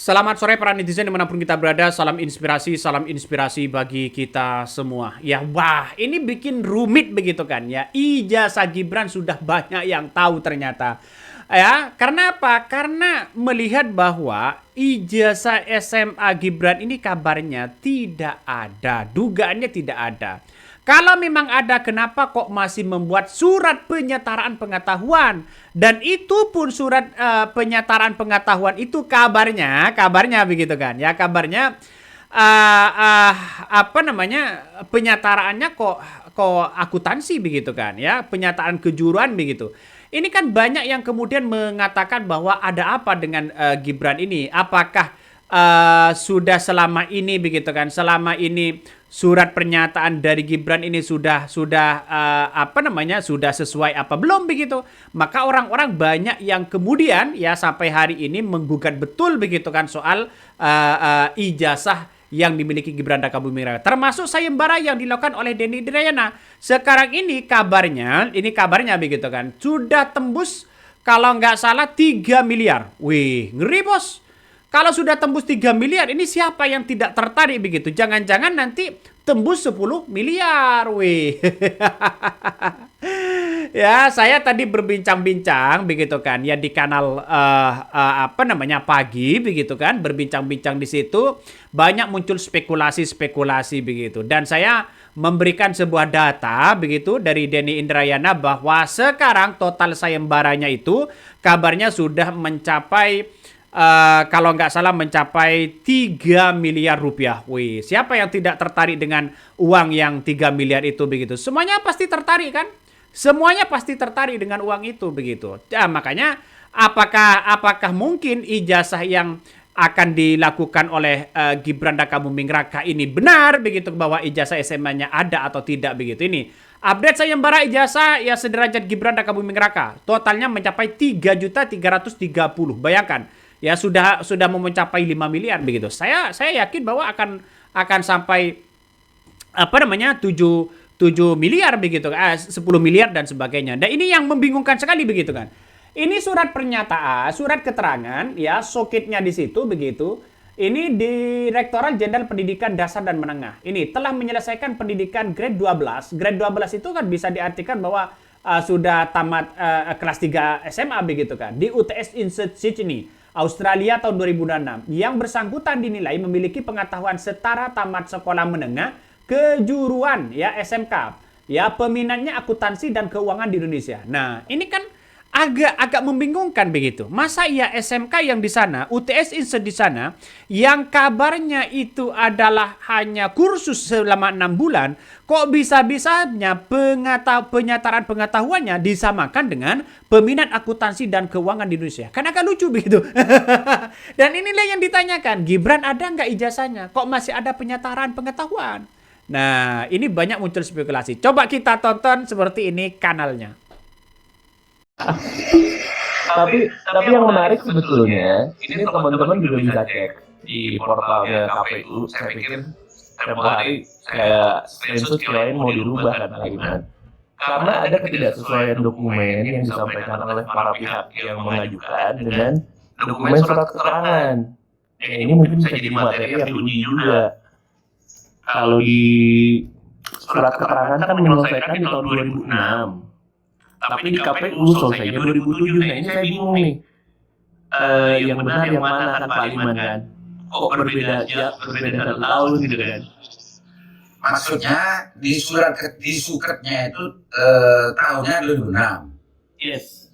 Selamat sore para netizen dimanapun kita berada. Salam inspirasi bagi kita semua. Ya wah, ini bikin rumit begitu kan ya. Ijazah Gibran sudah banyak yang tahu ternyata. Ya, karena apa? Karena melihat bahwa ijazah SMA Gibran ini kabarnya tidak ada, dugaannya tidak ada. Kalau memang ada, kenapa kok masih membuat surat penyetaraan pengetahuan? Dan itu pun surat penyetaraan pengetahuan itu kabarnya begitu kan? Ya kabarnya uh, uh, apa namanya penyetaraannya kok akuntansi begitu kan? Ya penyataan kejuruan begitu. Ini kan banyak yang kemudian mengatakan bahwa ada apa dengan Gibran ini? Apakah sudah selama ini begitu kan? Selama ini surat pernyataan dari Gibran ini sudah apa namanya sudah sesuai apa belum begitu, maka orang-orang banyak yang kemudian ya sampai hari ini menggugat betul begitu kan soal ijazah yang dimiliki Gibran Rakabuming Raka, termasuk sayembara yang dilakukan oleh Denny Indrayana. Sekarang ini kabarnya begitu kan sudah tembus kalau nggak salah 3 miliar. Wih, ngeri bos. Kalau sudah tembus 3 miliar, ini siapa yang tidak tertarik begitu? Jangan-jangan nanti tembus 10 miliar, weh. Ya, saya tadi berbincang-bincang begitu kan, ya di kanal apa namanya pagi begitu kan, berbincang-bincang di situ banyak muncul spekulasi-spekulasi begitu. Dan saya memberikan sebuah data begitu dari Denny Indrayana bahwa sekarang total sayembaranya itu kabarnya sudah mencapai kalau nggak salah mencapai 3 miliar rupiah. Wih, siapa yang tidak tertarik dengan uang yang 3 miliar itu begitu? Semuanya pasti tertarik kan? Semuanya pasti tertarik dengan uang itu begitu. Ya, makanya apakah mungkin ijazah yang akan dilakukan oleh Gibran Rakabuming Raka ini benar begitu bahwa ijazah SMA-nya ada atau tidak begitu ini. Update sayembara ijazah ya sederajat Gibran Rakabuming Raka. Totalnya mencapai 3.330. Bayangkan ya sudah mau mencapai 5 miliar begitu. Saya yakin bahwa akan sampai apa namanya 7 miliar begitu, 10 miliar dan sebagainya. Dan ini yang membingungkan sekali begitu kan. Ini surat pernyataan, surat keterangan ya, soketnya di situ begitu. Ini Direktorat Jenderal Pendidikan Dasar dan Menengah. Ini telah menyelesaikan pendidikan grade 12. Grade 12 itu kan bisa diartikan bahwa sudah tamat kelas 3 SMA begitu kan. Di UTS Institute Sydney, Australia tahun 2006. Yang bersangkutan dinilai memiliki pengetahuan setara tamat sekolah menengah kejuruan ya SMK. Ya peminatnya akuntansi dan keuangan di Indonesia. Nah, ini kan agak membingungkan begitu. Masa ya SMK yang di sana, UTS Institute di sana, yang kabarnya itu adalah hanya kursus selama 6 bulan, kok bisa-bisanya penyataan pengetahuannya disamakan dengan peminat akuntansi dan keuangan di Indonesia. Kan agak lucu begitu. Dan inilah yang ditanyakan, Gibran ada nggak ijazahnya? Kok masih ada penyataan pengetahuan? Nah, ini banyak muncul spekulasi. Coba kita tonton seperti ini kanalnya. Tapi yang menarik sebetulnya ini teman-teman juga bisa cek di portalnya KPU. Saya pikir tempo hari kayak screenshot lain mau dirubah kan Aiman, karena ada ketidaksesuaian dokumen yang disampaikan oleh para pihak yang mengajukan dengan dokumen surat keterangan. Ya, ini mungkin bisa jadi materi yang diuji juga. Kalau di surat keterangan kan menyelesaikan di tahun 2006, tapi di KPU selesainya 2007. Nah ini saya bingung nih, yang benar yang mana kan Pak Liman kan? Kok berbeda 1 tahun gitu kan? Maksudnya di suketnya itu tahunnya 2006. Yes.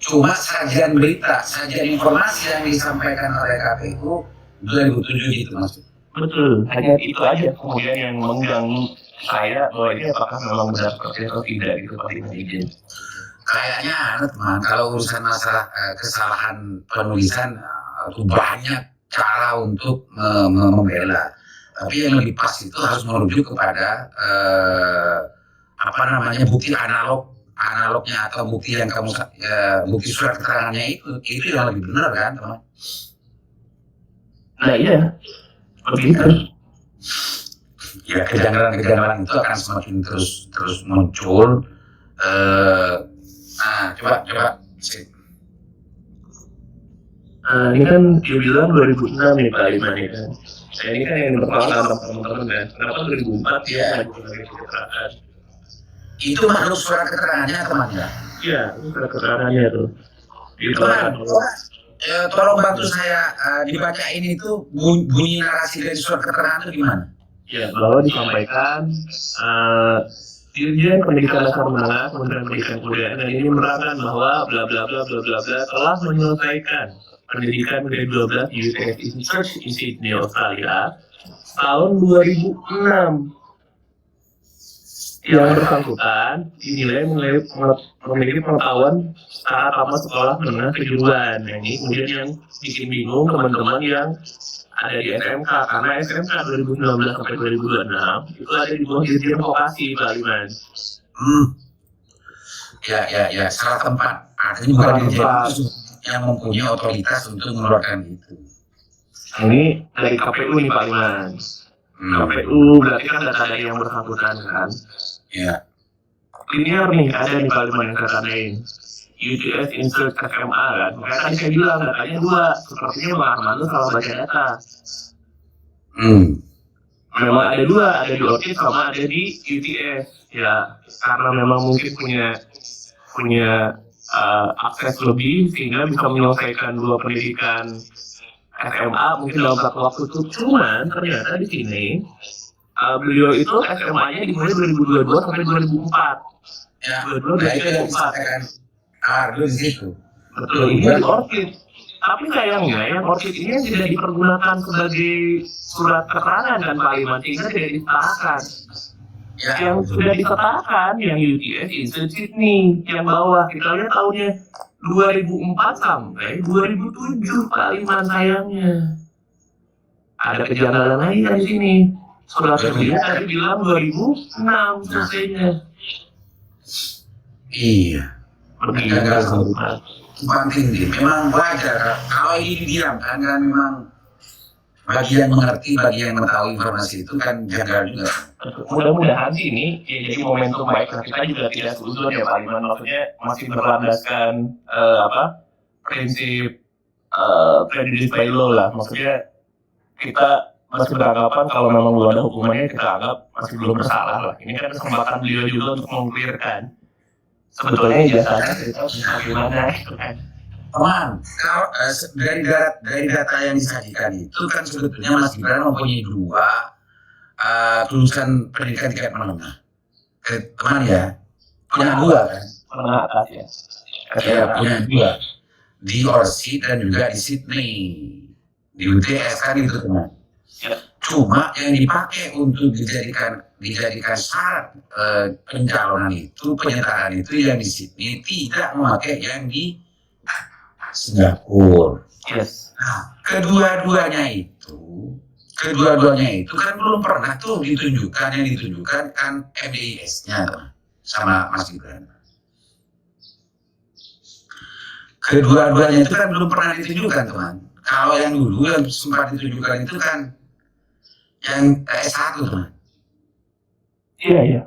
Cuma sajian berita, sajian informasi yang disampaikan oleh KPU 2007 gitu maksudnya. Betul, hanya itu aja kemudian yang mengganggu saya bahwa ini apakah memang benar seperti atau tidak gitu Pak Liman izin. Kayaknya teman, kalau urusan masalah kesalahan penulisan itu banyak cara untuk membela. Tapi yang lebih pas itu harus merujuk kepada apa namanya bukti analognya atau bukti yang kamu bukti surat keterangannya itu yang lebih benar kan teman. Nah iya, begitu. Ya kejanggalan-kejanggalan itu akan semakin terus muncul. Nah coba Ini kan dia bilang 2006 nih Pak Liman ya kan. Nah, ini kan yang dipersoalkan teman-teman kan. Kenapa 2004 dia mengajukan lagi keterangan? Itu makhluk surat keterangannya teman-teman. Iya, itu surat keterangannya tuh. Itu kan. Tolong bantu saya dibacain itu bunyi narasi dari surat keterangan itu gimana? Ya, bahwa disampaikan Dirjen Pendidikan Dasar Menengah Kementerian Pendidikan Kebudayaan dan ini menerangkan bahwa bla bla bla bla bla bla telah menyelesaikan pendidikan grade 12 di UTS Research in Sydney, Australia tahun 2006. Yang bersangkutan dinilai memiliki pengetahuan secara tamat sekolah menengah kejuruan. Nah, ini kemudian yang bikin bingung teman-teman yang ada di SMK, karena SMK 2019 sampai 2026 itu ada di bawah Dirjen Vokasi Pak Liman. Ya, salah tempat. Artinya bukan dirjen yang mempunyai otoritas untuk mengeluarkan itu. Ini dari KPU nih Pak Liman. KPU berarti kan data dari yang bersangkutan kan. Ya. Linear nih ada nih Pak Liman yang saya tandain. UTS Insert SMA kan. Makanya tadi saya bilang datanya 2. Sepertinya Bang Armando salah baca data. Memang ada 2, ada di ORCID sama ada di UTS. Ya, karena memang mungkin punya akses lebih sehingga bisa menyelesaikan 2 pendidikan SMA mungkin dalam satu waktu itu. Cuman ternyata di sini beliau itu SMA-nya dimulai 2022 sampai 2004. Ya, 2024. Dulu di situ. Betul, ini di ORCID. Tapi sayangnya yang ORCID ini tidak dipergunakan sebagai surat keterangan dan Pak Liman sehingga tidak disertakan. Ya. Yang sudah disertakan yang UTS Insert Sydney yang bawah kita lihat tahunnya 2004 sampai 2007 Pak Liman sayangnya. Ada kejanggalan lagi di sini. Surat kerja tadi bilang 2006 selesainya. Iya. Begitu. Tumpang tinggi. Memang wajar. Kalau ini didiamkan kan memang bagi yang mengerti, bagi yang mengetahui informasi itu kan janggal juga. Mudah-mudahan sih ini ya, jadi momentum baik. Nah, kita juga tidak seuzon ya Pak Liman. Maksudnya masih berlandaskan prinsip prejudice by law lah. Maksudnya kita masih beranggapan kalau memang belum ada hukumannya kita anggap masih belum bersalah lah. Ini kan kesempatan beliau juga untuk mengklirkan sebetulnya ijazahnya cerita bagaimana itu kan. Teman, kalau dari data yang disajikan itu kan sebetulnya Mas Gibran mempunyai 2 lulusan pendidikan tingkat menengah. Teman ya, punya 2 kan? Menengah atas ya. Ya, punya 2 di ORCID dan juga di Sydney, di UTS kan itu teman. Ya. Cuma yang dipakai untuk dijadikan syarat pencalonan itu, penyertaan itu yang di Sydney tidak memakai yang di Singapura. Yes. Nah, kedua-duanya itu kan belum pernah tuh ditunjukkan, yang ditunjukkan kan MDIS-nya sama Mas Gibran. Kedua-duanya itu kan belum pernah ditunjukkan teman. Kalau yang dulu yang sempat ditunjukkan itu kan yang S1 teman. Iya.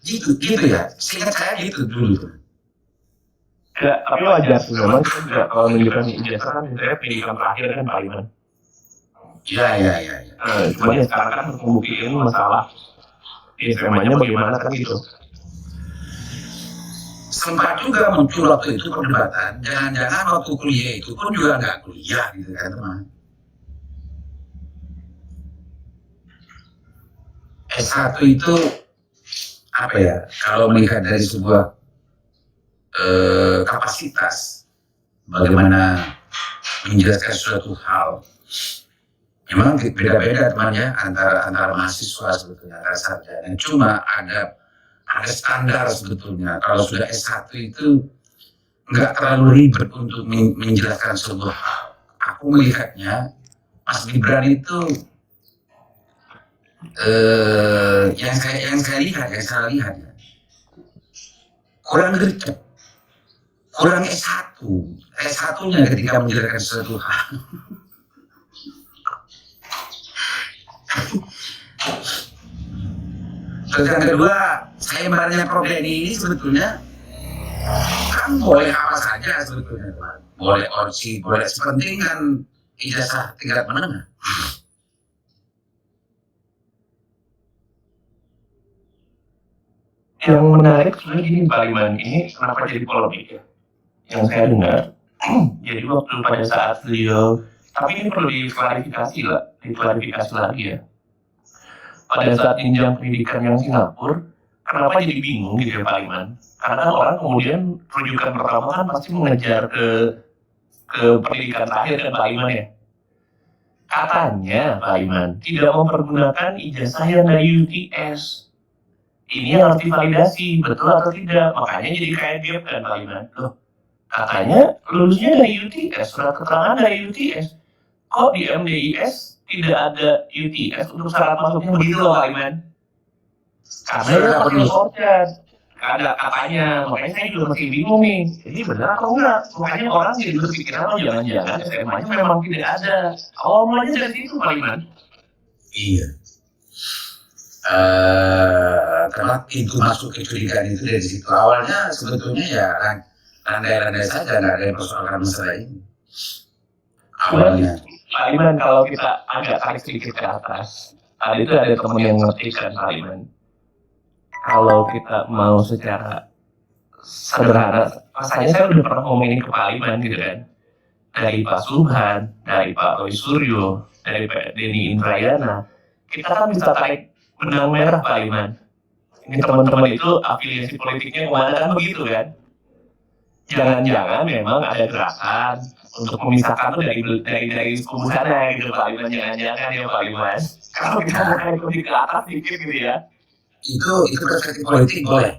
Gitu ya. Seingat saya gitu dulu teman. Ya, tapi wajar sih memang kita juga kalau menunjukkan ijazah kan misalnya pendidikan terakhir kan Pak Liman. Iya. Cuma ya sekarang kan harus membuktikan masalah SMA-nya bagaimana kan gitu. Sempat juga muncul waktu itu perdebatan, jangan-jangan waktu kuliah itu pun juga nggak kuliah gitu kan teman. S1 itu apa ya, kalau melihat dari sebuah kapasitas bagaimana menjelaskan suatu hal, memang beda-beda teman ya antara mahasiswa sebetulnya, antara sarjana. Cuma ada standar sebetulnya. Kalau sudah S1 itu nggak terlalu ribet untuk menjelaskan sebuah hal. Aku melihatnya Mas Gibran itu yang saya lihat ya, kurang gercep, kurang S1-nya ketika menjelaskan sesuatu hal. Terus yang kedua, sayembarnya Prof Denny ini sebetulnya Orang boleh apa saja sebetulnya, Tuhan. Boleh orsi, boleh sepenting kan ijazah tingkat menengah. Yang menarik sebenarnya gini Pak Iman, ini kenapa jadi polemik ya? Yang saya dengar, jadi waktu pada saat beliau, tapi ini perlu diklarifikasi lah, diklarifikasi lagi ya. Pada saat jenjang pendidikan yang Singapura, kenapa jadi bingung gitu ya Pak Iman? Karena kan orang kemudian rujukan pertama kan pasti mengejar ke pendidikan terakhir kan Pak Iman ya. Katanya Pak Iman tidak mempergunakan ijazah yang dari UTS. Ini harus divalidasi, betul atau tidak? Makanya jadi kayak gap kan Pak Iman. Loh, katanya lulusnya dari UTS, surat keterangan dari UTS. Kok di MDIS tidak ada UTS untuk syarat masuknya begitu loh Pak Iman? Karena dia pakai shortcut. Ada katanya, makanya saya juga masih bingung nih. Ini benar atau enggak? Makanya orang jadi berpikiran, oh jangan-jangan SMA-nya memang tidak ada. Awal mulanya dari situ Pak Iman. Iya. Karena pintu masuk ke pendidikan itu dari situ. Awalnya sebetulnya ya landai-landai saja, nggak ada yang persoalan masalah ini. Awalnya. Pak Iman, kalau kita agak tarik sedikit ke atas, tadi itu ada teman yang ngetikkan Pak Iman. Kalau kita mau secara sederhana, rasanya saya udah pernah ngomong ini ke Pak Iman gitu kan. Dari Pak Subhan, dari Pak Roy Suryo, dari Pak Denny Indrayana, kita kan bisa tarik benang merah Pak Iman. Ini teman-teman itu afiliasi politiknya kemana kan begitu kan? Jangan-jangan memang ada gerakan untuk memisahkan tuh dari kubu sana gitu Pak Iman, jangan-jangan ya Pak Iman. Kalau kita mau tarik lebih ke atas dikit gitu ya. Itu perspektif politik boleh.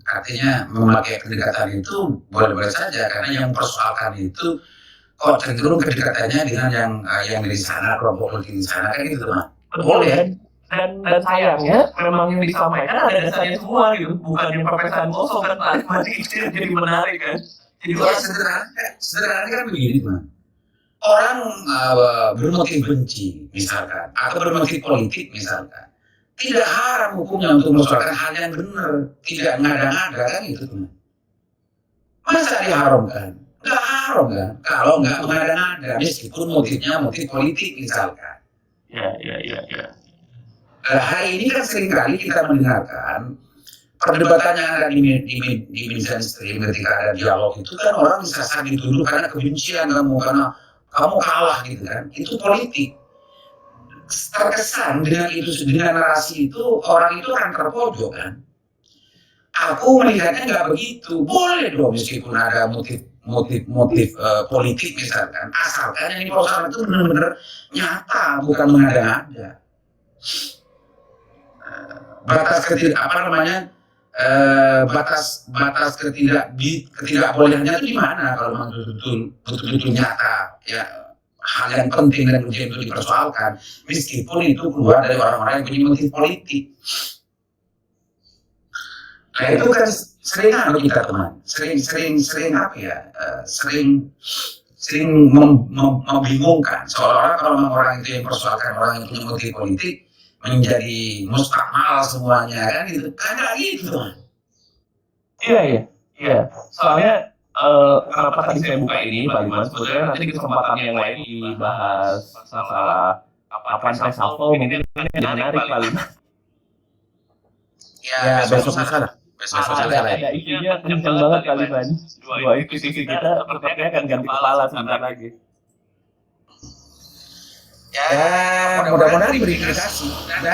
Artinya memakai pendekatan itu boleh-boleh saja, karena yang persoalkan itu kok cenderung kedekatannya dengan yang di sana, kelompok politik di sana kan gitu teman. Boleh kan? Dan sayangnya memang yang disampaikan ada dasarnya semua gitu, bukan yang perpecahan kosong kan Pak Iman. Itu jadi menarik kan. Jadi orang sederhana kan begini teman. Orang bermotif benci misalkan, atau bermotif politik misalkan, tidak haram hukumnya untuk mempersoalkan hal yang benar, tidak ngada-ngada kan itu teman. Masa diharamkan? Nggak haram kan? Kalau nggak mengada-ngada, meskipun motifnya motif politik misalkan. Ya. Hari ini kan seringkali kita mendengarkan perdebatan yang ada di media stream ketika ada dialog itu kan orang bisa saling dituduh karena kebencian kamu, karena kamu kalah gitu kan. Itu politik. Terkesan dengan narasi itu orang itu akan terpojok kan. Aku melihatnya nggak begitu. Boleh dong meskipun ada motif politik misalkan, asalkan yang dipersoalkan itu benar-benar nyata, bukan mengada-ngada. Batas ketidakbolehannya itu di mana kalau memang betul-betul nyata ya, hal yang penting dan urgent itu dipersoalkan, meskipun itu keluar dari orang-orang yang punya motif politik. Nah itu kan sering kita teman, sering apa ya, sering membingungkan seolah-olah kalau orang itu yang persoalkan orang yang punya motif politik menjadi mustakmal semuanya kan gitu, kan nggak gitu teman. Iya. Soalnya kenapa tadi saya buka ini Pak Iman, sebetulnya nanti di kesempatan yang lain dibahas masalah apa yang salvo, mungkin ini menarik Pak Iman. Ya besok salah. Ada isunya kencang banget Pak Iman. Dua institusi kita sepertinya akan ganti kepala sebentar lagi. Ya mudah-mudahan berimplikasi. Dan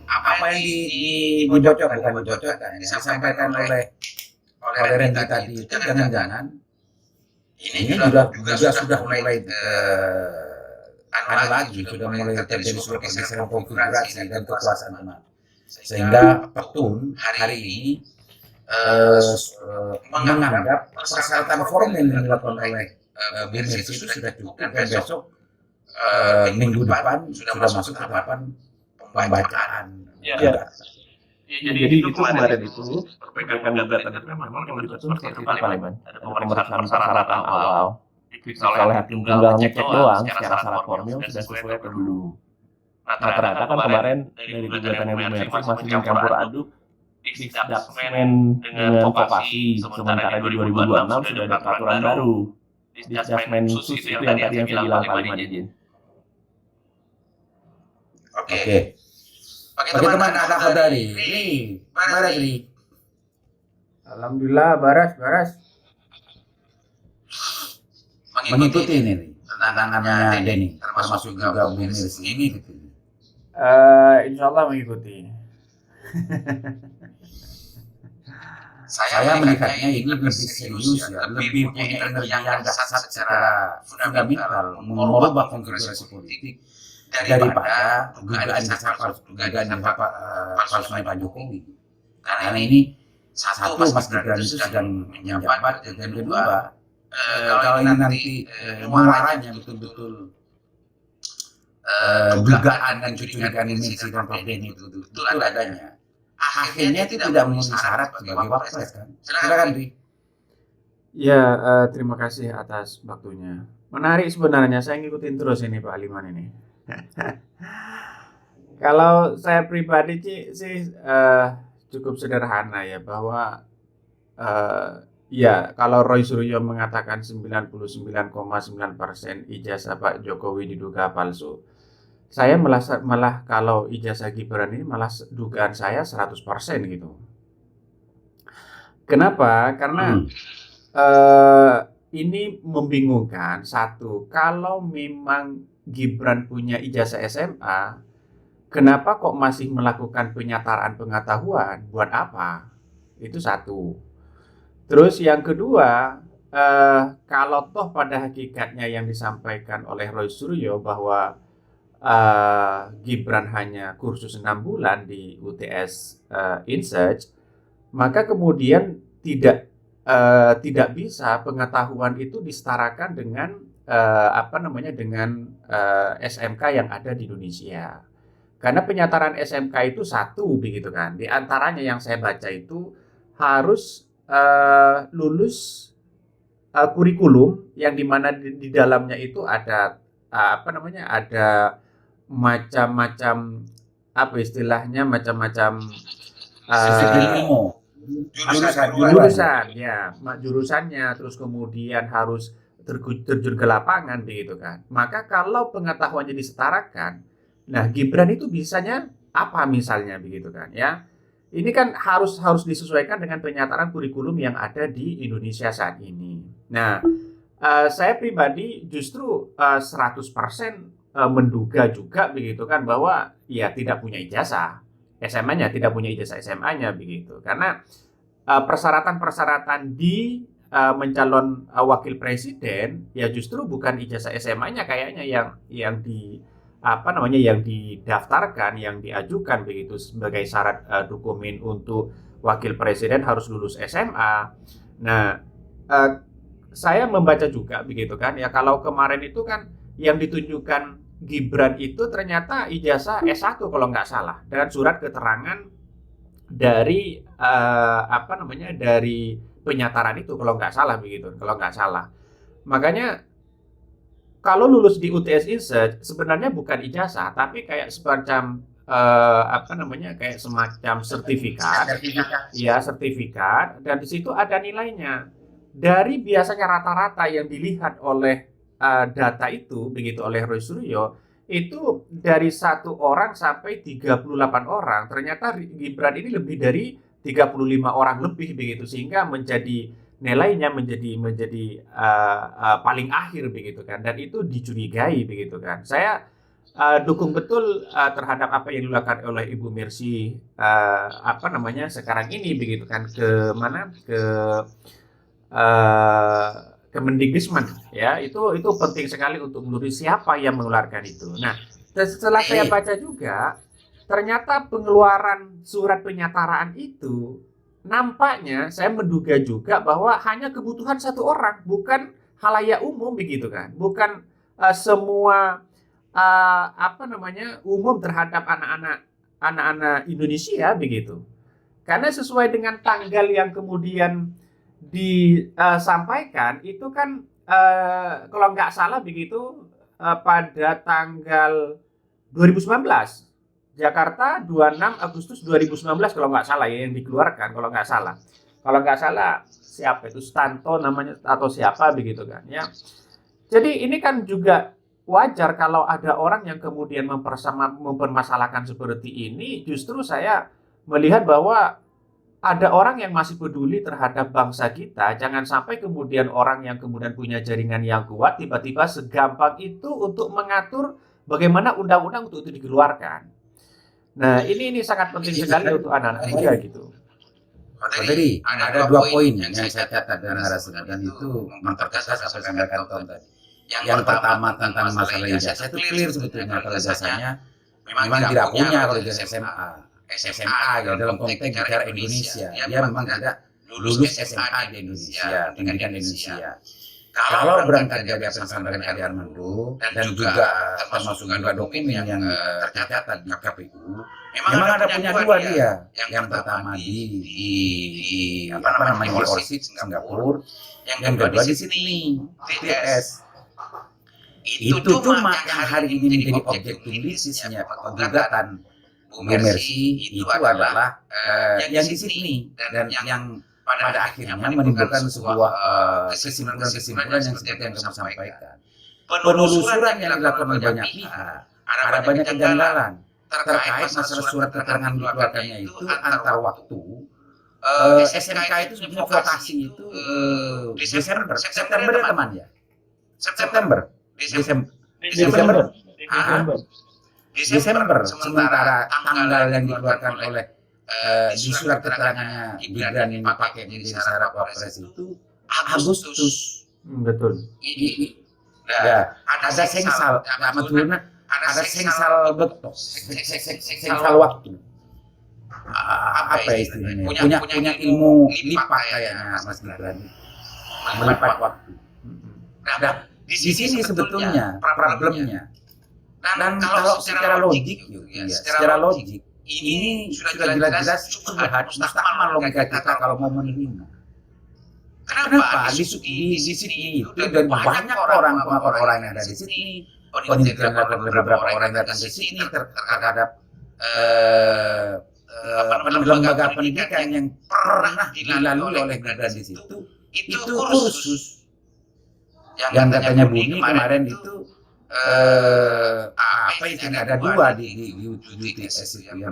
apa yang dibocorkan yang disampaikan oleh Randy tadi itu jangan-jangan ini juga sudah mulai sudah mulai terjadi suatu pergeseran konfigurasi dan kekuasaan teman, sehingga Petun hari ini menganggap persyaratan formil yang dilakukan oleh BNS itu sudah cukup, dan besok minggu depan sudah masuk ke tahapan pembacaan. Jadi itu kemarin itu perbaikan gugatan itu memang yang dipetun seperti Pak Iman. Ada pemeriksaan persyaratan awal, diperiksa oleh hakim tunggal ngecek doang secara syarat formil sudah sesuai atau belum. Nah ternyata kan kemarin dari gugatan yang Mercy masih mencampur aduk, Disdasmen dengan vokasi, sementara di 2026 sudah ada peraturan baru. Disdasmen khusus itu yang tadi yang saya bilang Pak Limadin. Oke. Bagaimana ada kabar nih? Baras nih. Alhamdulillah, Baras. Mengikuti ini tantangannya Denny, termasuk juga Bu Mercy ini gitu. Insya Allah mengikuti. Saya melihatnya ini lebih serius ya, lebih punya energi yang dahsyat secara fundamental, merubah konfigurasi politik daripada dugaan palsunya Pak Jokowi. Karena ini satu, Mas Gibran itu sedang menjabat, dan kedua, kalau ini nanti muaranya betul-betul dugaan dan kecurigaan ini dan problem itu betul adanya, akhirnya itu tidak memenuhi syarat sebagai wapres kan. Silakan Ri. Ya, terima kasih atas waktunya. Menarik sebenarnya, saya ngikutin terus ini Pak Liman ini. Kalau saya pribadi sih cukup sederhana ya, bahwa ya kalau Roy Suryo mengatakan 99,9% ijazah Pak Jokowi diduga palsu, saya malah kalau ijazah Gibran ini malah dugaan saya 100% gitu. Kenapa? Karena ini membingungkan. Satu, kalau memang Gibran punya ijazah SMA, kenapa kok masih melakukan penyataan pengetahuan? Buat apa? Itu satu. Terus yang kedua, kalau toh pada hakikatnya yang disampaikan oleh Roy Suryo bahwa Gibran hanya kursus 6 bulan di UTS InSearch, maka kemudian tidak bisa pengetahuan itu disetarakan dengan dengan SMK yang ada di Indonesia. Karena penyataan SMK itu satu begitu kan. Di antaranya yang saya baca itu harus lulus kurikulum yang dimana di dalamnya itu ada ada macam-macam jurusannya, terus kemudian harus terjun ke lapangan begitu kan. Maka kalau pengetahuannya disetarakan, nah Gibran itu bisanya apa misalnya begitu kan ya. Ini kan harus disesuaikan dengan penyataan kurikulum yang ada di Indonesia saat ini. Nah, saya pribadi justru 100% menduga juga begitu kan bahwa ya tidak punya ijazah SMA-nya, tidak punya ijazah SMA-nya begitu. Karena persyaratan-persyaratan di mencalon wakil presiden ya justru bukan ijazah SMA-nya kayaknya yang didaftarkan, yang diajukan begitu sebagai syarat dokumen untuk wakil presiden harus lulus SMA. Nah, saya membaca juga begitu kan ya, kalau kemarin itu kan yang ditunjukkan Gibran itu ternyata ijazah S1 kalau nggak salah, dan surat keterangan dari dari penyataran itu kalau nggak salah begitu, kalau nggak salah. Makanya kalau lulus di UTS InSearch sebenarnya bukan ijazah tapi kayak semacam kayak semacam sertifikat, dan di situ ada nilainya. Dari biasanya rata-rata yang dilihat oleh data itu begitu oleh Roy Suryo, itu dari 1 orang sampai 38 orang, ternyata Gibran ini lebih dari 35 orang lebih begitu, sehingga menjadi nilainya menjadi paling akhir begitu kan, dan itu dicurigai begitu kan. Saya dukung betul terhadap apa yang dilakukan oleh Ibu Mercy sekarang ini begitu kan, Kemendikbudrismen ya, itu penting sekali untuk menulis siapa yang mengeluarkan itu. Nah, setelah saya baca juga, ternyata pengeluaran surat penyataan itu nampaknya saya menduga juga bahwa hanya kebutuhan 1 orang, bukan halayak umum begitu kan, bukan semua umum terhadap anak-anak Indonesia begitu. Karena sesuai dengan tanggal yang kemudian disampaikan itu kan kalau nggak salah begitu pada tanggal 2019. Jakarta 26 Agustus 2019 kalau nggak salah ya yang dikeluarkan kalau nggak salah. Kalau nggak salah siapa itu Stanto namanya atau siapa begitu kan ya. Jadi ini kan juga wajar kalau ada orang yang kemudian mempermasalahkan seperti ini. Justru saya melihat bahwa ada orang yang masih peduli terhadap bangsa kita. Jangan sampai kemudian orang yang kemudian punya jaringan yang kuat tiba-tiba segampang itu untuk mengatur bagaimana undang-undang untuk itu dikeluarkan. Nah, ini sangat penting sekali untuk anak-anak muda gitu. Tadi ada 2 poin yang saya catat dan narasi dan itu mempertegas apa yang disampaikan Tom tadi. Yang pertama tentang masalah ijazah itu clear sebetulnya kalau ijazahnya memang tidak punya kalau ijazah SMA ya dalam konteks negara Indonesia. Dia memang tidak lulus SMA di Indonesia, pendidikan Indonesia. Kalau berangkat dari apa yang disampaikan Adi Armando dan juga termasuk juga dokumen yang tercatat di KPU, memang ada punya 2 dia. Yang pertama di Orsit Singapura, yang kedua di Sydney TS. Itu cuma yang hari ini menjadi objek tulisnya gugatan Bu Mercy itu adalah yang di Sydney dan yang pada akhirnya menimbulkan sebuah kesimpulan-kesimpulan yang seperti yang kamu sampaikan. Penelusuran yang dilakukan oleh banyak pihak, ada banyak kejanggalan terkait masalah surat keterangan dikeluarkannya itu antar waktu. SMK itu sebenarnya vokasi itu September ya teman ya? Desember. Sementara tanggal yang dikeluarkan oleh di surat keterangannya Gibran yang dipakai menjadi syarat wapres itu Agustus. Betul. Ya, ada sengsal, ada sengsal betul, sengsal waktu. Apa istilahnya? Punya ilmu lipat kayaknya Mas Gibran, melipat waktu. Nah, di sini sebetulnya problemnya. Dan kalau secara logik, ini sudah jelas-jelas mustahil logika kita kalau mau menerima. Kenapa di sini itu dan banyak orang yang ada di sini, penelitian dilakukan oleh beberapa orang yang datang di sini terhadap lembaga pendidikan yang pernah dilalui oleh Gibran di situ, itu kursus yang katanya bunyi kemarin itu apa itu ada 2 di UTS itu yang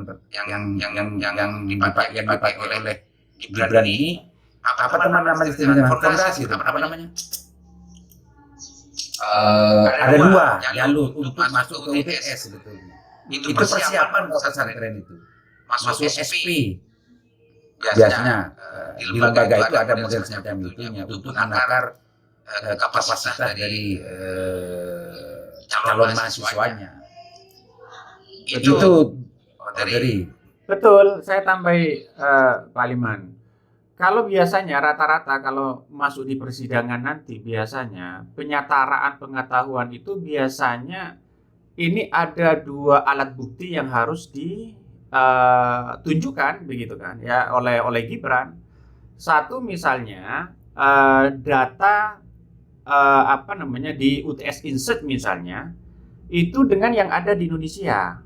dipakai oleh Gibran ini apa namanya istilahnya fondasi itu apa namanya ada 2 jalur untuk masuk ke UTS sebetulnya itu persiapan pesantren itu masuk SP biasanya di lembaga itu ada model semacam itunya untuk menakar kapasitas dari calon mahasiswanya. Itu dari Betul, saya tambahi Pak Liman. Kalau biasanya rata-rata kalau masuk di persidangan nanti biasanya penyataraan pengetahuan itu biasanya ini ada 2 alat bukti yang harus ditunjukkan begitu kan ya oleh Gibran. Satu misalnya data di UTS Insert misalnya itu dengan yang ada di Indonesia.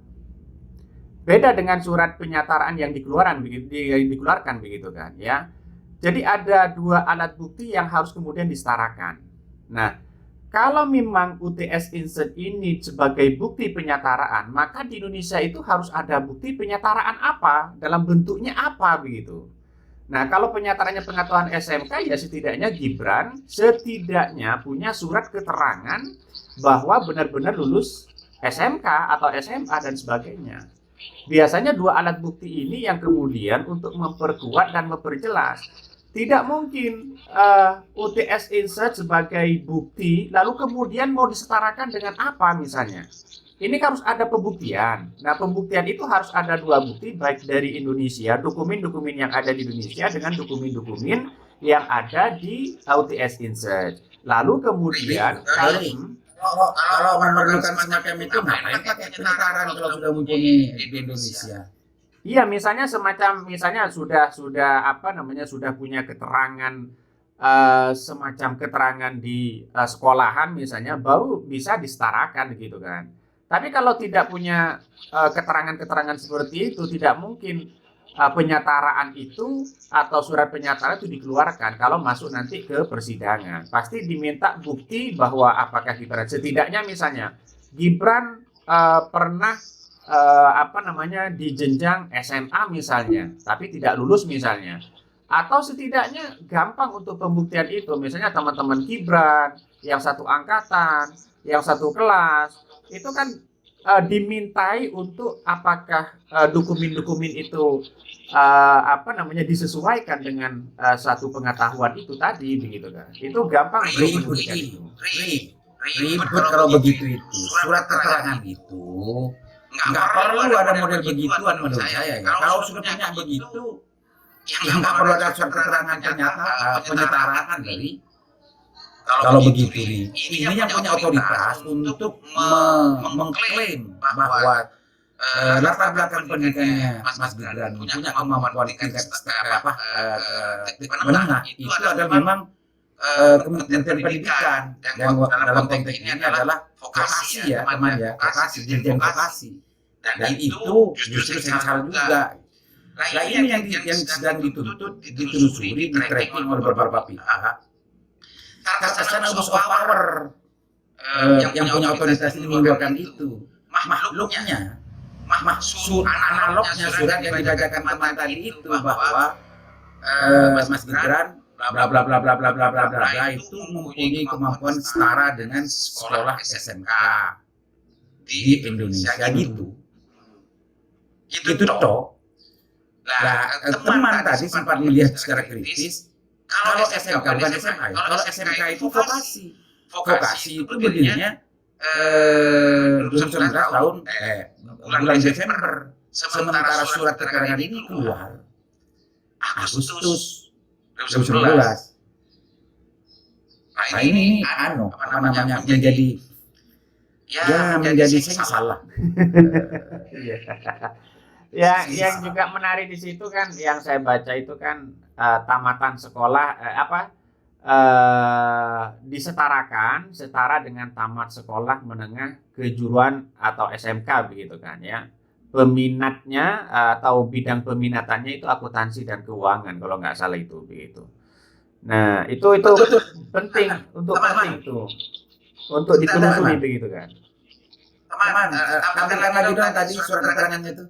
Beda dengan surat penyataan yang dikeluarkan begitu kan ya. Jadi ada 2 alat bukti yang harus kemudian disetarakan. Nah, kalau memang UTS Insert ini sebagai bukti penyataraan, maka di Indonesia itu harus ada bukti penyataraan apa, dalam bentuknya apa begitu. Nah, kalau penyatarannya pengetahuan SMK ya setidaknya Gibran setidaknya punya surat keterangan bahwa benar-benar lulus SMK atau SMA dan sebagainya. Biasanya 2 alat bukti ini yang kemudian untuk memperkuat dan memperjelas. Tidak mungkin UTS Insert sebagai bukti lalu kemudian mau disetarakan dengan apa misalnya. Ini harus ada pembuktian. Nah, pembuktian itu harus ada 2 bukti baik dari Indonesia, dokumen-dokumen yang ada di Indonesia dengan dokumen-dokumen yang ada di UTS Insert. Lalu kemudian kalau memerlukan semacam itu ngapain pakai penataran kalau sudah mempunyai di Indonesia? Iya, misalnya sudah punya keterangan semacam keterangan di sekolahan misalnya baru bisa disetarakan gitu kan. Tapi kalau tidak punya keterangan-keterangan seperti itu, tidak mungkin penyataraan itu atau surat penyataan itu dikeluarkan kalau masuk nanti ke persidangan. Pasti diminta bukti bahwa apakah Gibran, setidaknya misalnya Gibran pernah di jenjang SMA misalnya, tapi tidak lulus misalnya. Atau setidaknya gampang untuk pembuktian itu. Misalnya teman-teman Gibran yang satu angkatan, yang satu kelas, itu kan dimintai untuk apakah dokumen-dokumen itu disesuaikan dengan satu pengetahuan itu tadi, begitu kan? Itu gampang untuk membuktikan itu. Ribet kalau begitu itu. Surat keterangan itu nggak perlu ada model begituan menurut saya ya. Kalau sudah punya begitu, ya nggak perlu ada surat keterangan penyetaraan dari. Kalau begitu nih, ini yang punya otoritas untuk mengklaim bahwa latar belakang pendidikannya Mas Gibran punya kemampuan tingkat menengah, itu adalah memang Kementerian Pendidikan, dan dalam konteks ini adalah vokasi ya teman ya, vokasi, jenjang vokasi, dan itu justru salah juga. Nah ini yang sedang dituntut, ditelusuri, di-tracking oleh beberapa pihak. Karena abuse of power yang punya otoritas ini mengeluarkan itu, makhluknya, analognya surat yang dibacakan teman tadi itu bahwa Mas Gibran bla bla bla bla bla bla bla bla itu mempunyai kemampuan setara dengan sekolah SMK di Indonesia gitu. Itu toh. Nah, teman tadi sempat melihat secara kritis. Kalau SMK bukan SMA, kalau SMK itu vokasi. Vokasi itu berdirinya 2019 tahun bulan Desember. Sementara surat keterangan ini keluar Agustus 2019. Nah ini menjadi saya salah. Ya, yang juga menarik di situ kan, yang saya baca itu kan tamatan sekolah setara dengan tamat sekolah menengah kejuruan atau SMK begitu kan ya. Peminatnya atau bidang peminatannya itu akuntansi dan keuangan kalau nggak salah itu begitu. Nah itu penting untuk ditelusuri begitu kan. Teman, tampilkan lagi dong tadi surat keterangannya itu.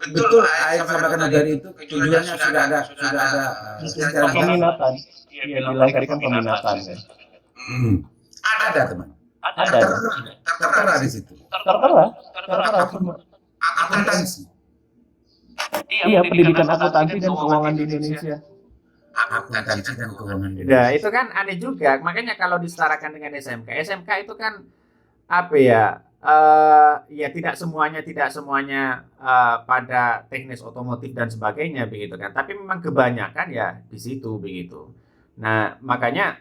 Betul, yang sampaikan dari itu tujuannya sudah ada peminatan. Iya, dilahirkan peminatan kan. Ada teman. Ada. Tertera di situ. Tertera semua. Akuntansi. Iya, pendidikan akuntansi dan keuangan di Indonesia. Akuntansi dan keuangan di Indonesia. Nah, itu kan aneh juga. Makanya kalau disetarakan dengan SMK itu kan ya tidak semuanya pada teknis otomotif dan sebagainya begitu kan. Tapi memang kebanyakan ya di situ begitu. Nah, makanya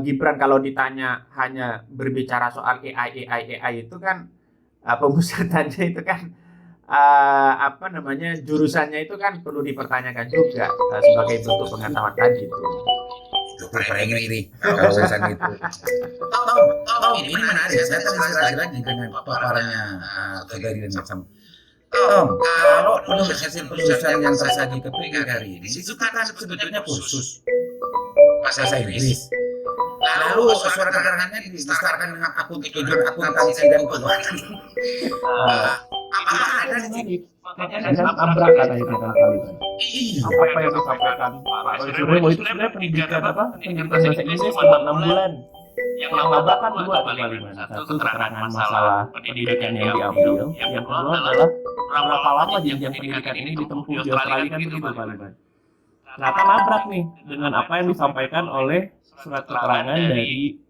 Gibran kalau ditanya hanya berbicara soal AI itu kan pemusatannya itu kan jurusannya itu kan perlu dipertanyakan juga sebagai bentuk pengetahuan tadi itu. Ini kalau urusan itu. Tahu ini menarik. Saya tadi lagi dengan paparannya Tegari dan macam. Kalau penulisan yang tersaji ke PG hari ini, itu kan sebetulnya kursus bahasa Inggris. Lalu surat keterangannya distarkan dengan tujuan akuntansi dan keuangan. Apakah ada di sini? Makanya abrak kata itu kan kali kan. Apa yang disampaikan Pak Roy Suryo itu sebenarnya pendidikan bahasa Inggris cuma 6 bulan. Yang nabrak kan 2 kalimat. Satu keterangan masalah pendidikan yang diambil. Yang kedua adalah berapa lama jenjang pendidikan ini ditempuh di Australia kan begitu kalimat. Ternyata nabrak nih dengan apa yang disampaikan oleh surat keterangan dari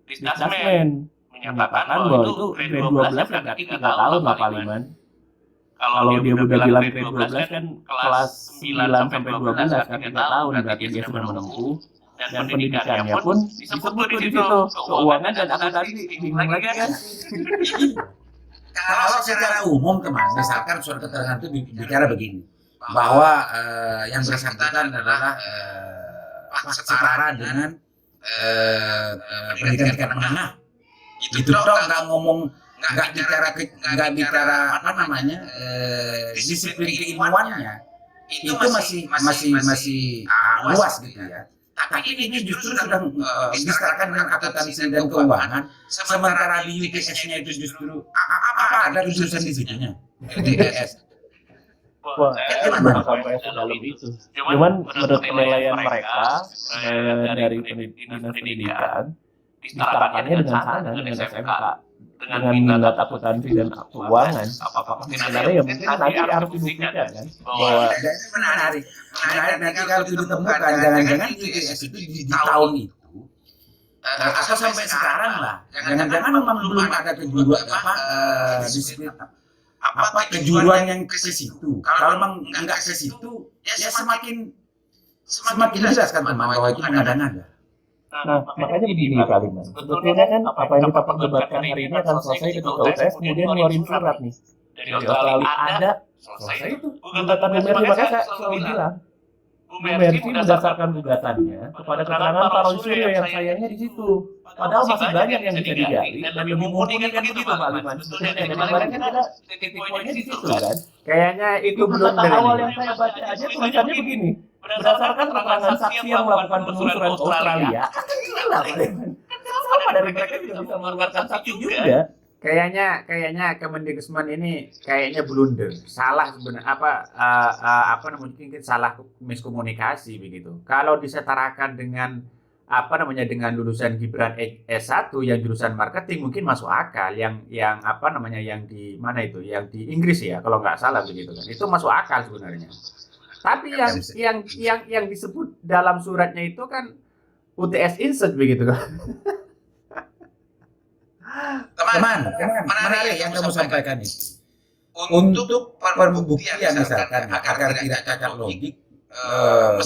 Disdasmen menyatakan bahwa itu grade 12 ya berarti 3 tahun lah Paliman. Kalau dia udah bilang grade 12 kan kelas 9 sampai 12 kan 3 tahun berarti dia sudah menempuh. Dan pendidikannya pun disebut di situ keuangan dan akuntansi bingung lagi kan. Kalau secara umum teman, misalkan surat keterangan itu bicara begini bahwa yang bersangkutan adalah setara dengan pendidikan tingkat menengah Itu dong, nggak bicara apa namanya disiplin keilmuannya, itu masih luas gitu ya. Tapi ini justru sedang diserahkan dengan akuntansi dan keuangan, sementara di UTS-nya itu justru apa ada jurusan di situnya UTS. Wah, belum sampai sedalam itu. Cuman menurut penilaian mereka dari dinas pendidikan, disetarakannya dengan sana, dengan SMK, dengan minat akuntansi dan keuangan. Apakah sebenarnya ya mungkin nanti harus dibuktikan kan bahwa menarik nanti kalau itu ditemukan, jangan-jangan UTS itu di tahun itu atau sampai sekarang lah, jangan-jangan memang belum ada kejuruan disiplin kejuruan yang ke situ. Kalau memang nggak ke situ, ya semakin jelas kan teman bahwa itu mengada-ngada. Nah, makanya begini Pak Liman. Sebetulnya kan apa yang kita perdebatkan hari ini akan selesai ketika UTS kemudian ngeluarin surat nih. Dari Australia ada, selesai itu. Gugatan Bu Mercy, makanya saya selalu bilang, Bu Mercy mendasarkan gugatannya kepada keterangan Pak Roy Suryo yang sayangnya di situ. Padahal masih banyak yang bisa digali dan lebih mumpuni kan begitu Pak Liman. Sebetulnya kemarin kan ada titik poinnya di situ kan. Kayaknya itu Itu belum gugatan awal dari yang saya baca aja tulisannya begini. Berdasarkan keterangan saksi yang melakukan penelusuran ke Australia, gila Pak Liman. Sama dari mereka juga bisa mengeluarkan saksi juga. Kayaknya Kemendikbud ini kayaknya blunder, salah sebenarnya apa namanya mungkin salah miskomunikasi begitu. Kalau disetarakan dengan dengan lulusan Gibran S1 yang jurusan marketing mungkin masuk akal, yang di mana itu, yang di Inggris ya kalau nggak salah begitu kan, itu masuk akal sebenarnya. Tapi yang disebut dalam suratnya itu kan UTS Insert begitu kan. Teman, menarik yang kamu sampaikan itu. Untuk pembuktian misalkan agar tidak cacat logik,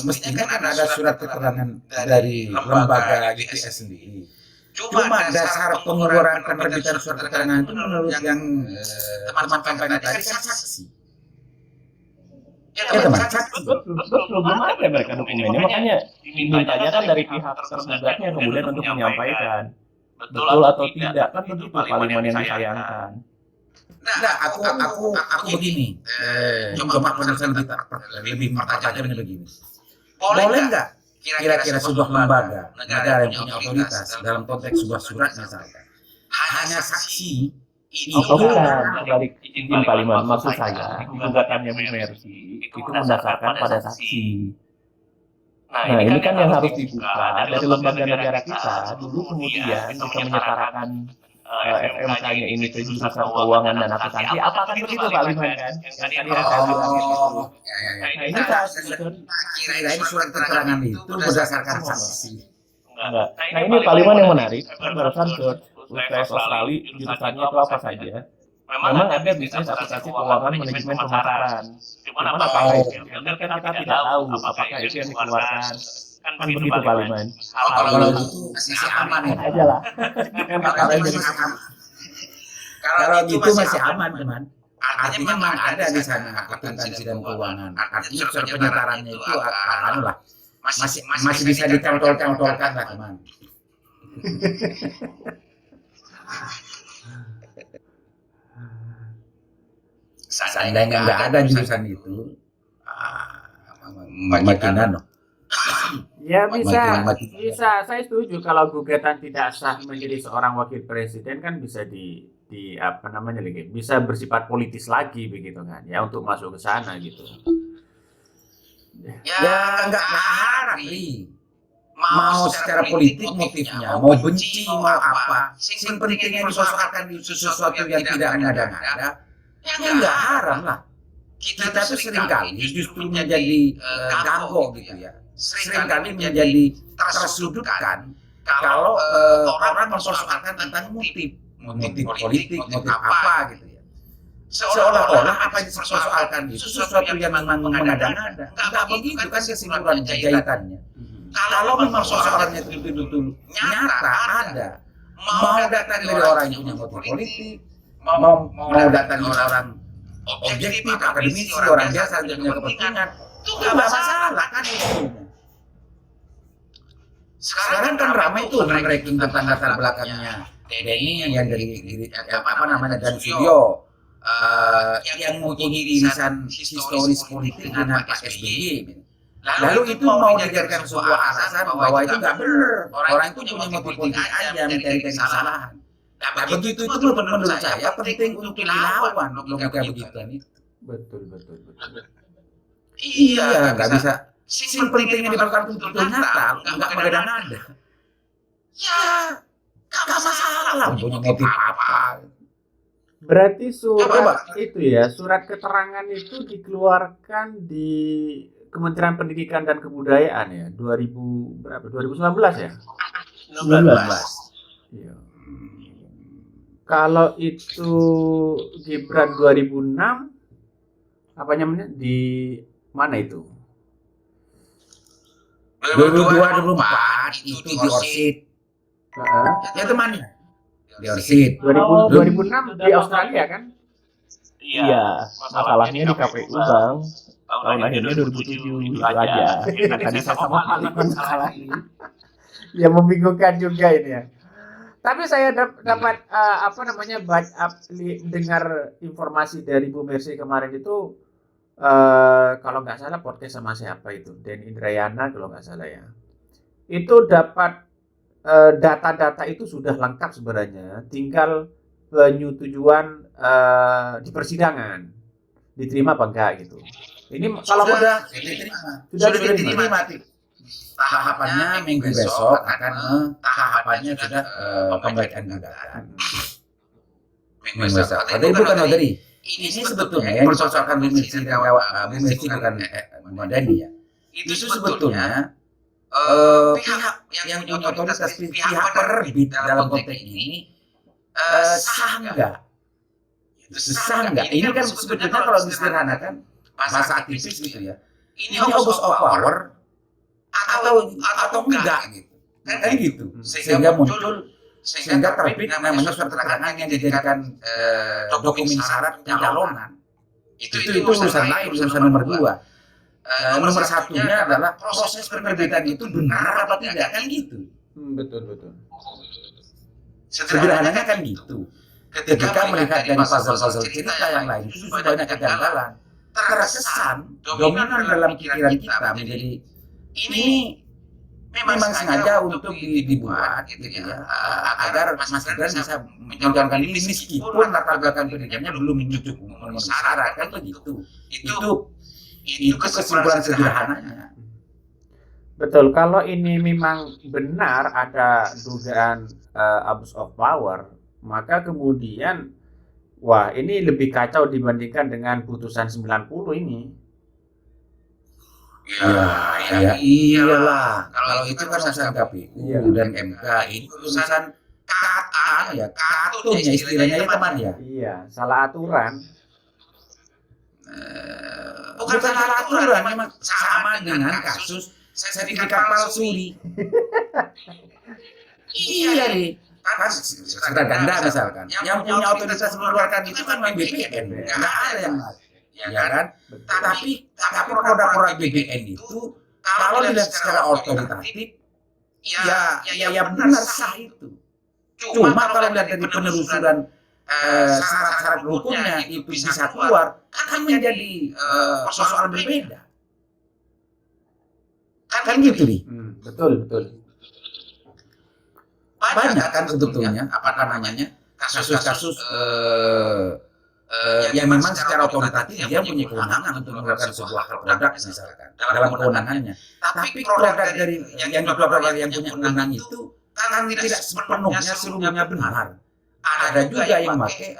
mestinya kan ada surat keterangan dari lembaga UTS sendiri. Cuma dasar pengeluaran penerbitan surat keterangan itu menurut yang teman sampaikan tadi kan saksi. Ya teman, saksi. Betul, belum ada mereka dokumennya, makanya dimintanya kan dari pihak tergugatnya kemudian untuk menyampaikan betul atau tidak, kan begitu Pak Liman yang disayangkan. Nah, aku begini, coba penulisan kita lebih mempertajamnya begini. Boleh nggak kira-kira sebuah lembaga negara yang punya otoritas dalam konteks sebuah surat misalnya hanya saksi itu Bukan, balik izin Pak Liman, maksud saya gugatannya Bu Mercy itu mendasarkan pada saksi. Nah, ini kan yang harus dibuka dari lembaga negara kita dulu, kemudian kita menyetarakan FMK-nya ini ke jurusan keuangan dan akuntansi. Apa kan begitu Pak Liman kan? Yang tadi yang saya bilang itu. Nah, ini saat kira-kira surat keterangan itu berdasarkan saksi. Enggak. Nah, ini Pak Liman yang menarik. Barusan ke UTS Australia, jurusannya itu apa saja. Memang ada bisnis aplikasi keuangan manajemen pemasaran. Cuman apakah itu yang kan kita tidak tahu apakah itu yang dikeluarkan. Kan begitu Pak Liman. Kalau itu masih aman Aja lah. Kalau gitu masih aman teman. Artinya memang ada di sana akuntansi dan keuangan. Artinya surat penyetarannya itu masih bisa dicantol-cantolkan lah teman. Seandainya nggak ada jurusan itu, makinan. Ya bisa. Saya setuju kalau gugatan tidak sah menjadi seorang wakil presiden kan bisa bisa bersifat politis lagi begitu kan ya, untuk masuk ke sana gitu. Ya nggak harap nih. Mau secara politik motifnya, mau benci, mau apa, sing pentingnya dipersoalkan sesuatu yang tidak mengada-ngada, ya nggak haram lah. Kita tuh seringkali justru menjadi ganggu gitu ya. Seringkali menjadi tersudutkan kalau orang mempersoalkan tentang motif politik, motif apa gitu ya. Seolah-olah apa yang dipersoalkan itu sesuatu yang memang mengada-ngada. Nggak begitu kan kesimpulan jahitannya. Kalau memang persoalannya itu betul-betul nyata ada, mau datang dari orang yang punya motif politik, mau datang dari orang objektif, akademisi, orang biasa yang punya kepentingan, itu nggak masalah kan itu. Sekarang kan ramai tuh men-ranking tentang latar belakangnya Denny yang dari apa namanya dan Suryo yang mempunyai irisan historis politik dengan Pak SBY. Lalu itu mau dijadikan sebuah alasan bahwa itu nggak benar. Orang itu punya motif politik aja mencari kesalahan. Nah, begitu itu menurut saya penting untuk dilawan logika begitu. Betul. Iya, nggak bisa. Simpel yang dilakukan itu nyata, nggak mengada-ngada. Ya, nggak masalah punya motif apa. Berarti Coba. itu ya, surat keterangan itu dikeluarkan di Kementerian Pendidikan dan Kebudayaan ya, 2019 ya? 19. Iya. Kalau itu Gibran 2006, apa namanya, di mana itu? 2002-2004 itu di Orchid. Ya teman. Di Orchid. 2006 di Australia kan? Iya, masalahnya di KPU Bang. Tahun akhirnya 2007 itu aja. Tadi saya sama Ali masalah ini. Ya membingungkan juga ini ya. Tapi saya dapat dengar informasi dari Bu Mercy kemarin itu, kalau nggak salah podcast sama siapa itu, Den Indrayana kalau nggak salah ya. Itu dapat data-data itu sudah lengkap sebenarnya, tinggal penyetujuan di persidangan diterima apa enggak gitu. Ini kalau sudah diterima. Tahapannya minggu besok akan tahapannya sudah pembacaan gugatan. Minggu besok. Tadi bukan dari ini sebetulnya yang dipersoalkan Bu Mercy bukan Madani ya. Itu sebetulnya pihak yang punya otoritas, pihak penerbit dalam konteks ini sah enggak? Ini kan sebetulnya kalau disederhanakan masa aktivis gitu ya. Ini abuse of power atau enggak gitu. Kan gitu. Sehingga terbit namanya surat keterangan yang dijadikan dokumen syarat pencalonan. Itu urusan lain, urusan nomor 2. Nomor satunya adalah proses penerbitan itu benar apa tidak, kan gitu. Betul. Sederhananya kan gitu. Ketika melihat dari puzzle-puzzle cerita yang lain itu banyak kegagalan, terkesan dominan dalam pikiran kita menjadi ini memang sengaja untuk dibuat gitu ya, agar Mas Gibran bisa menjalankan ini meskipun latar belakang pendidikannya belum memenuhi syarat, kan begitu. Itu kesimpulan sederhananya. Betul, kalau ini memang benar ada dugaan abuse of power, maka kemudian wah, ini lebih kacau dibandingkan dengan putusan 90 ini. Ya iyalah. Kalau itu kan urusan KPU dan MK, ini urusan katun ya istilahnya ya teman ya. Iya, salah aturan. Bukan salah aturan, memang sama dengan kasus sertifikat palsu nih. Iya nih. Kan sudah ganda misalkan. Yang punya otoritas mengeluarkan itu kan BPN. Nggak ada yang ya kan? Tapi produk-produk BPN itu kalau dilihat secara otoritatif, ya benar sah itu. Cuma kalau dilihat dari penelusuran syarat-syarat hukumnya itu bisa keluar, kan menjadi persoalan berbeda. Kan gitu nih. Betul. Banyak kan sebetulnya apa namanya kasus-kasus yang memang secara otoritatif dia punya kewenangan untuk mengeluarkan sebuah produk misalkan dalam kewenangannya. Tapi produk dari yang dikeluarkan yang punya kewenangan itu kan tidak sepenuhnya seluruhnya benar. Ada juga yang pakai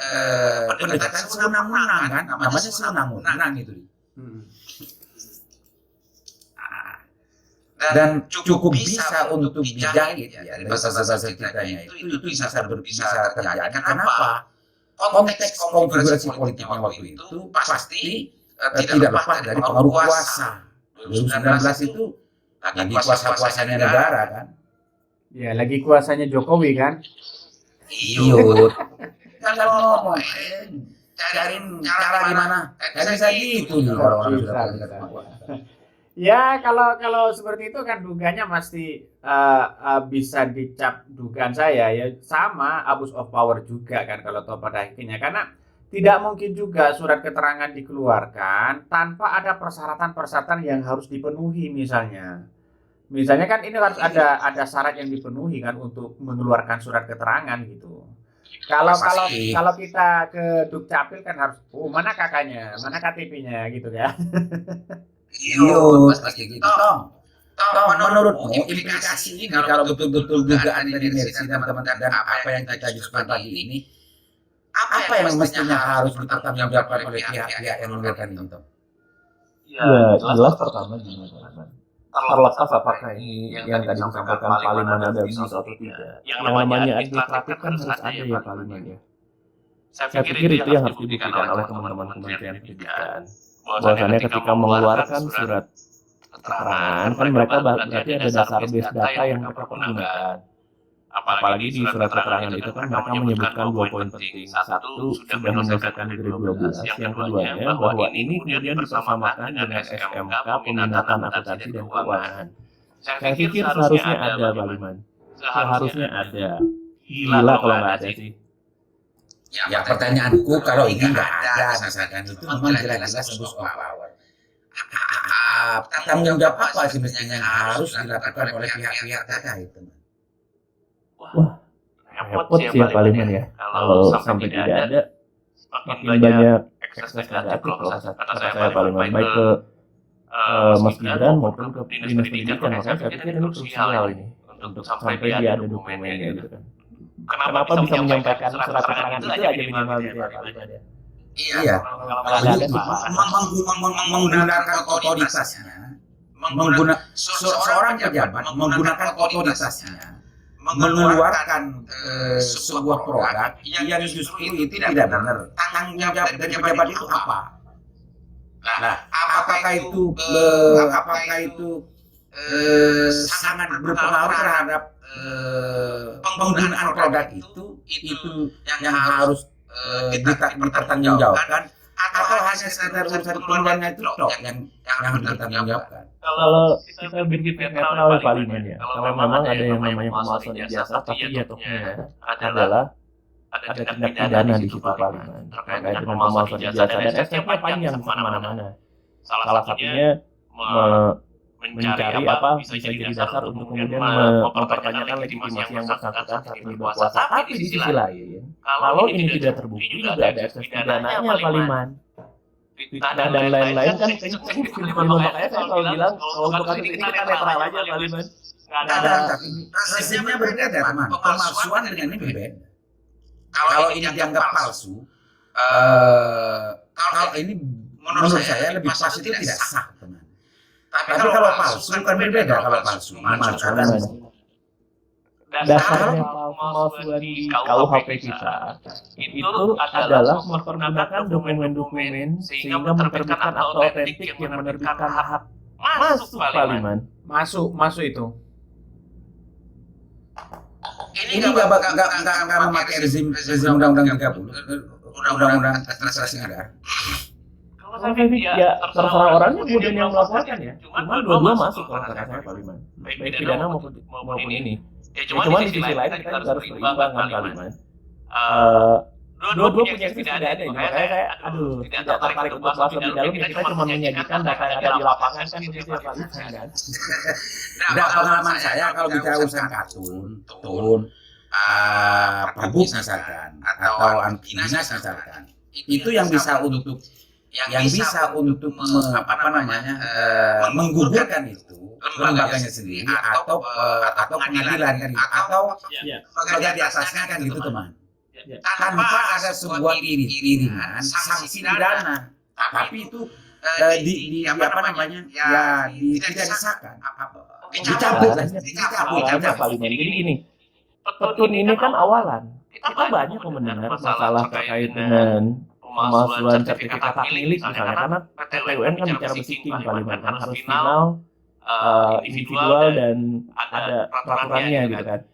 pendekatan sewenang-wenang kan, namanya sewenang-wenang itu. Dan cukup bisa untuk dijahit ya dari bahasa kitanya itu bisa terjadi. Kenapa? Konteks konfigurasi politiknya waktu itu pasti tidak lepas dari pengaruh kuasa. 2019 itu lagi kuasa-kuasanya negara kan. Ya, lagi kuasanya Jokowi kan. Iyut. Kalau ngomong cariin cara gimana? Kan bisa gitu nih orang-orang sudah. Ya, kalau seperti itu kan dugaannya pasti bisa dicap dugaan saya ya sama abuse of power juga kan kalau toh pada akhirnya karena tidak mungkin juga surat keterangan dikeluarkan tanpa ada persyaratan-persyaratan yang harus dipenuhi misalnya. Misalnya kan ini harus ada syarat yang dipenuhi kan untuk mengeluarkan surat keterangan gitu. Kalau kalau Pasti. kalau kita ke Dukcapil kan harus mana kakaknya, mana KTP-nya gitu kan. Iya, pasti gitu. Toh menurutmu implikasi ini kalau betul-betul dugaan dari Mercy dan teman-teman dan apa yang kita diskusikan tadi ini, apa yang mestinya harus dipertanggungjawabkan oleh pihak-pihak yang mengeluarkan ini, Tom? Ya, jelas pertama gini, teman-teman. Terlepas apakah ini yang tadi disampaikan Paliman ada bisa atau tidak. Yang namanya administratif kan harus ada ya Paliman ya. Saya pikir itu yang harus dibuktikan oleh teman-teman Kementerian Pendidikan. Bahwasannya ketika mengeluarkan surat keterangan kan mereka berarti ada dasar base data yang mereka pergunakan. Apalagi di surat keterangan itu kan mereka menyebutkan 2 poin penting. Satu, sudah menyelesaikan grade 12. Yang keduanya bahwa ini kemudian dipersamakan dengan SMK peminatan akuntansi dan keuangan. Saya pikir seharusnya ada Paliman. Seharusnya ada. Gila kalau nggak ada sih. Ya pertanyaanku kalau ini nggak ada misalkan itu memang jelas-jelas abuse of power. Tanggung jawab apa sih mestinya yang harus dilakukan oleh pihak-pihak terkait? Wah, repot sih ya Paliman ya. Kalau sampai tidak ada, makin banyak ekses negatif kalau kata saya Paliman. Baik ke Mas Gibran maupun ke Dinas Pendidikan. Makanya saya pikir ini krusial ini. Untuk sampai dia ada dokumennya gitu kan. Kenapa bisa menyampaikan surat keterangan itu aja minimal gitu ya Paliman ya. Iya, menggunakan otoritasnya, seorang pejabat menggunakan otoritasnya, mengeluarkan sebuah produk yang justru itu tidak benar. Tanggung jawab dari pejabat itu apa? Nah, apakah itu sangat berpengaruh terhadap penggunaan produk itu yang harus dipertanggungjawabkan atau hanya sekedar urusan pengeluarannya itu tok yang harus dipertanggungjawabkan. Kalau kita berpikir netral Paliman ya, kalau memang ada yang namanya pemalsuan ijazah tapi jatuhnya adalah ada tindak pidana di situ Paliman terkait dengan pemalsuan ijazah dan STP panjang kemana-mana. Salah satunya mencari apa bisa jadi dasar untuk kemudian mempertanyakan legitimasi yang bersangkutan saat ini berkuasa. Tapi di sisi lain, kalau ini tidak terbukti juga ada ekses pidananya Paliman. Nah dan lain-lain kan Paliman, makanya saya selalu bilang kalau untuk kasus ini kita netral aja Paliman. Ada sistemnya berbeda teman. Pemalsuan dengan ini berbeda. Kalau ini dianggap palsu, kalau ini menurut saya lebih pas itu tidak sah teman. Tapi kalau palsu kan berbeda. Kalau palsu, dasarnya pemalsuan di KUHP kita itu adalah mempergunakan dokumen-dokumen sehingga menerbitkan akta otentik yang menerbitkan hak masuk Paliman. Masuk itu. Ini nggak memakai rezim undang-undang 30, undang-undang administrasi negara. Kalau saya pikir ya terserah orangnya kemudian yang melaporkan ya. Cuma dua-dua masuk kalau kata saya Paliman. Baik pidana maupun ini. Ya cuma di sisi lain kita juga harus berimbang kan Paliman. Dua-dua punya eksis tidak ada. Makanya saya tidak tertarik untuk bahas lebih dalam ya kita cuma menyajikan data yang ada di lapangan kan begitu ya Paliman kan. Nah, pengalaman saya kalau bicara urusan kartun, Prabu misalkan atau dinas misalkan, itu yang bisa untuk menggugurkan itu lembaganya sendiri atau pengadilan kan atau lembaga di atasnya kan gitu teman. Tanpa ada sebuah iringan sanksi pidana, tapi itu tidak disahkan, dicabut. Jadi gini, petun ini kan awalan. Kita banyak mendengar masalah terkait dengan pemalsuan sertifikat hak milik misalnya karena PT UN kan bicara besiking Paliman kan harus final individual dan ada peraturannya gitu kan.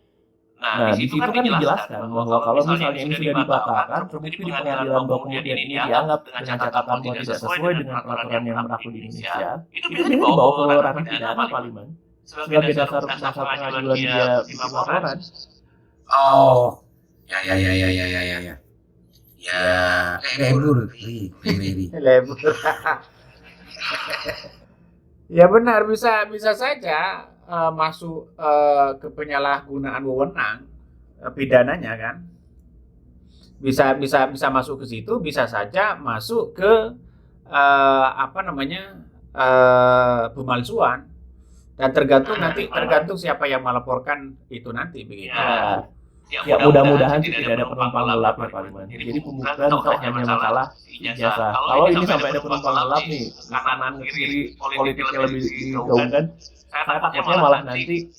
Nah, di situ kan dijelaskan bahwa kalau misalnya ini sudah dibatalkan, terbukti di pengadilan bahwa kemudian ini dianggap dengan catatan bahwa tidak sesuai dengan peraturan yang berlaku di Indonesia, itu biasanya dibawa ke ranah pidana, Pak Liman, sebagai dasar pengajuan dia bikin laporan. Oh, ya, ya, ya, ya, ya, ya, ya, ya. Ya, lebur, ini. Lebur. Ya benar, bisa saja masuk ke penyalahgunaan wewenang pidananya kan. Bisa masuk ke situ, bisa saja masuk ke pemalsuan. Dan tergantung siapa yang melaporkan itu nanti begitu. Ya mudah-mudahan sih tidak ada penumpang gelap ya Pak Liman. Jadi pembuktian kok hanya masalah ijazah. Kalau ini sampai ada penumpang gelap nih, kanan kiri politiknya lebih digaungkan, saya takutnya malah nanti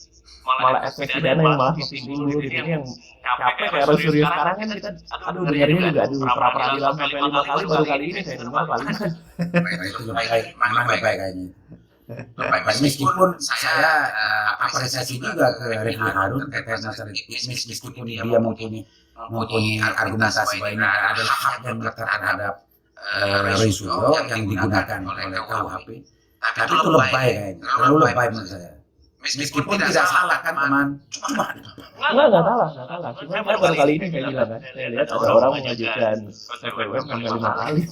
efek pidana yang malah makin dulu di sini yang capek kayak harus serius sekarang kan kita dengarnya juga pra peradilan sampai 5 kali baru kali ini saya dengar Pak Liman. Itu lebih baik kayaknya. Meskipun saya apresiasi juga ke Refli Harun terkait masalah bisnis, meskipun dia mempunyai argumentasi bahwa ini adalah hak dan terhadap Risuro yang digunakan oleh KUHP, tapi itu lebay kayaknya, terlalu lebay menurut saya. Meskipun tidak salah kan teman, cuma nggak salah. Cuma saya baru kali ini kayak bilang kan, saya lihat ada orang mengajukan PPWM sampai 5 kali.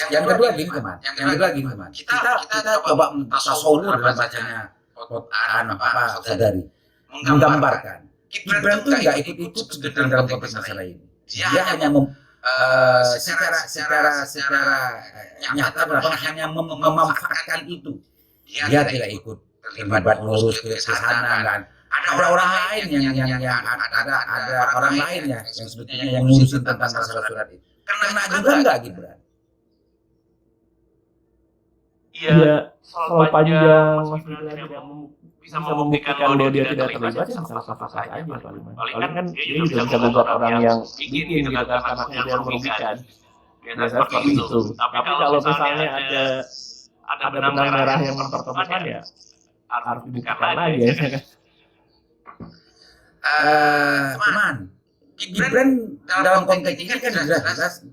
Yang kedua gini teman, kita coba tasawur dalam bacanya sadari, menggambarkan Gibran itu nggak ikut sedang dalam konteks masalah ini. Dia hanya secara nyata hanya memanfaatkan itu. Dia tidak ikut terlibat ngurus ke sana kan. Ada orang lain yang ada orang lain ya yang sebetulnya yang ngurusin tentang masalah surat itu. Kena juga nggak Gibran? Iya, kalau panjang Mas Gibran tidak bisa membuktikan bahwa dia tidak terlibat, ya salah aja paling kan dia juga bisa gugat orang yang bikin gitu kan karena kemudian merugikan. Biasa seperti itu. Tapi kalau misalnya ada benang merah yang mempertemukan ya harus dibuktikan lagi ya kan. Teman, Gibran dalam konteks ini kan jelas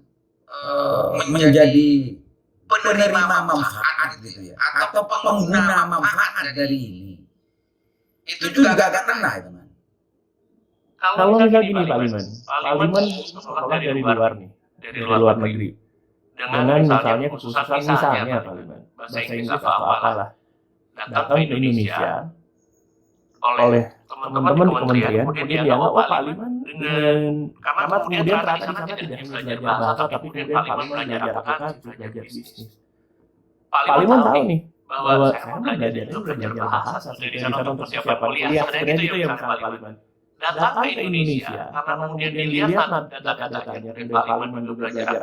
menjadi penerima manfaat gitu ya, atau pengguna manfaat dari ini. Itu juga agak kena ya teman. Kalau misalnya gini Pak Liman sekolah dari luar nih, dari luar negeri, dengan misalnya kekhususan misalnya Pak Liman, bahasa Inggris atau apalah, datang ke Indonesia oleh teman-teman di kementerian, kemudian dianggap Pak Liman karena kemudian ternyata di sana tidak hanya belajar bahasa, tapi kemudian Pak Liman belajar belajar bisnis. Pak Liman tahu nih bahwa saya belajar bahasa, sudah di sana untuk persiapan kuliah, sebenarnya itu yang misalnya Pak Liman datang ke Indonesia karena kemudian dilihat data-datanya, kemudian Pak Liman juga belajar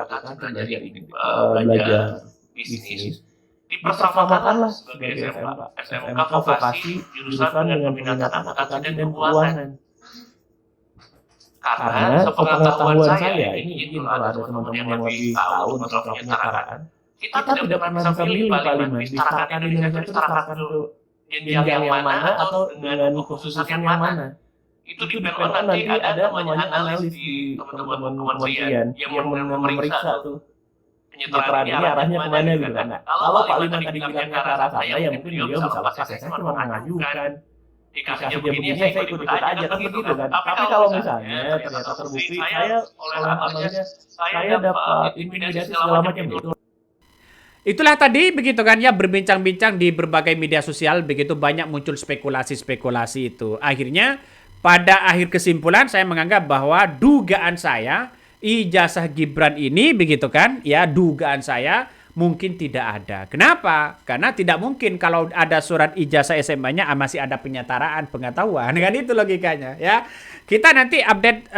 belajar bisnis. Dipersamakanlah sebagai SMK vokasi jurusan dengan peminatan akuntansi dan keuangan. Karena sepengetahuan saya ini kalau ada teman-teman yang lebih tahu tentang penyelenggaraan, kita tidak pernah bisa milih Pak Liman diserahkan di Indonesia itu diserahkan ke jenjang yang mana atau dengan kekhususan yang mana. Itu dipilih nanti ada namanya analis di teman-teman kementerian yang memeriksa tuh penyetaraan ini arahnya kemana gitu kan. Nah, kalau Pak Liman tadi bilangnya ke arah sana ya mungkin dia bisa lepas, saya cuma mengajukan dikasih dia begini saya ikut aja kan begitu kan. Tapi kalau misalnya ternyata terbukti saya oleh analisnya saya dapat intimidasi segala macam itu. Itulah tadi begitu kan ya, berbincang-bincang di berbagai media sosial, begitu banyak muncul spekulasi-spekulasi itu. Akhirnya pada akhir kesimpulan saya menganggap bahwa dugaan saya ijazah Gibran ini begitu kan ya, dugaan saya mungkin tidak ada. Kenapa? Karena tidak mungkin kalau ada surat ijazah SMA-nya masih ada penyetaraan pengetahuan kan, itu logikanya ya. Kita nanti update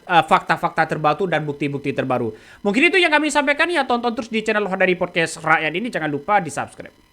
fakta-fakta terbaru dan bukti-bukti terbaru. Mungkin itu yang kami sampaikan ya, tonton terus di channel Hodari Podcast Rakyat ini, jangan lupa di subscribe.